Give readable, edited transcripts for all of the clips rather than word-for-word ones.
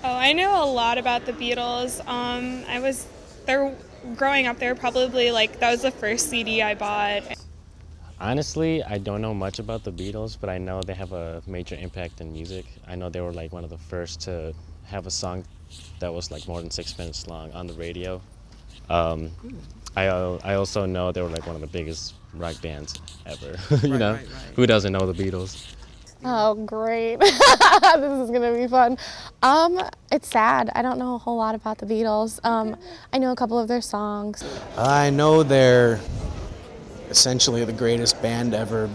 Oh, I know a lot about the Beatles. They're growing up. They were probably like, that was the first CD I bought. Honestly, I don't know much about the Beatles, but I know they have a major impact in music. I know they were like one of the first to have a song that was like more than 6 minutes long on the radio. I also know they were like one of the biggest rock bands ever. Right. Who doesn't know the Beatles? Oh, great. This is going to be fun. It's sad. I don't know a whole lot about the Beatles. I know a couple of their songs. I know they're essentially the greatest band ever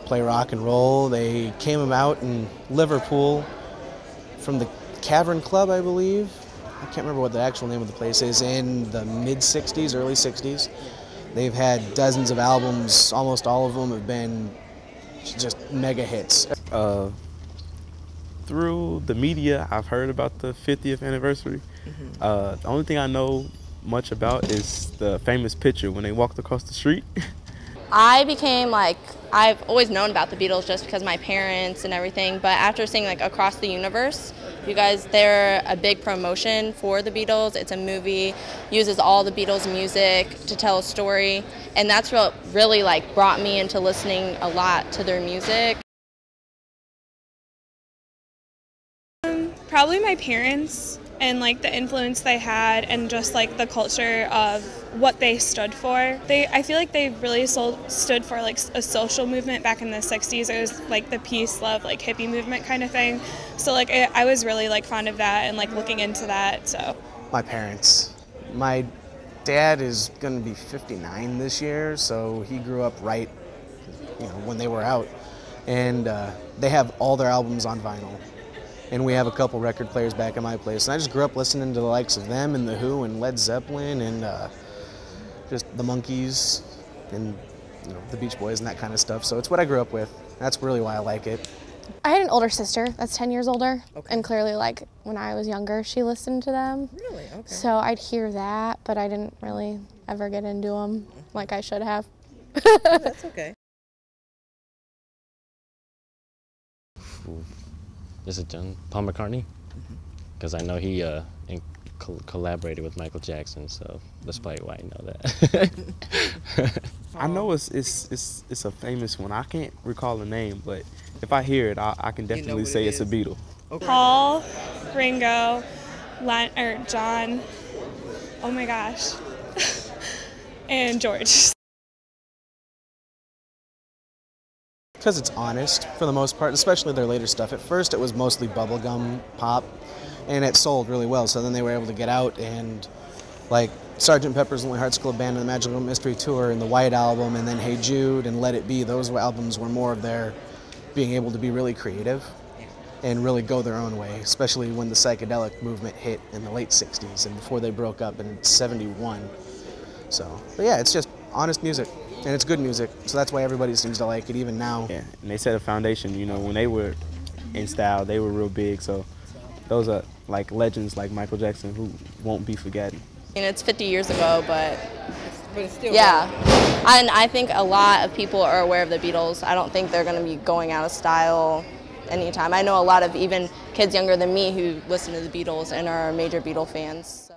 play rock and roll. They came out in Liverpool from the Cavern Club, I believe. I can't remember what the actual name of the place is, in the mid-60s, early 60s. They've had dozens of albums. Almost all of them have been just mega hits. Through the media, I've heard about the 50th anniversary. The only thing I know much about is the famous picture when they walked across the street. I've always known about the Beatles just because of my parents and everything, but after seeing like Across the Universe, you guys, they're a big promotion for the Beatles. It's a movie, uses all the Beatles music to tell a story, and that's what really like brought me into listening a lot to their music. Probably my parents and like the influence they had and just like the culture of what they stood for. I feel like they really stood for like a social movement back in the 60s. It was like the peace, love, like hippie movement kind of thing. So like I was really like fond of that and like looking into that. So My parents. My dad is going to be 59 this year, so he grew up right, when they were out. And they have all their albums on vinyl. And we have a couple record players back at my place. And I just grew up listening to the likes of them and The Who and Led Zeppelin and just the Monkees and the Beach Boys and that kind of stuff. So it's what I grew up with. That's really why I like it. I had an older sister that's 10 years older, and clearly like when I was younger she listened to them. Really? Okay. So I'd hear that, but I didn't really ever get into them like I should have. That's okay. Is it Paul McCartney? Because I know he collaborated with Michael Jackson, so that's probably why I know that. I know it's a famous one. I can't recall the name, but if I hear it, I can definitely say it's a Beatle. Okay. Paul, Ringo, John, oh my gosh, and George. Because it's honest, for the most part, especially their later stuff. At first, it was mostly bubblegum pop, and it sold really well. So then they were able to get out and, like, Sgt. Pepper's Lonely Hearts Club Band and the Magical Mystery Tour and the White Album, and then Hey Jude and Let It Be. Those albums were more of their being able to be really creative and really go their own way, especially when the psychedelic movement hit in the late 60s and before they broke up in '71. But yeah, it's just honest music. And it's good music, so that's why everybody seems to like it, even now. Yeah, and they set a foundation. When they were in style, they were real big. So those are like legends like Michael Jackson who won't be forgotten. And it's 50 years ago, but it's still yeah. And I think a lot of people are aware of the Beatles. I don't think they're going to be going out of style anytime. I know a lot of even kids younger than me who listen to the Beatles and are major Beatle fans. So.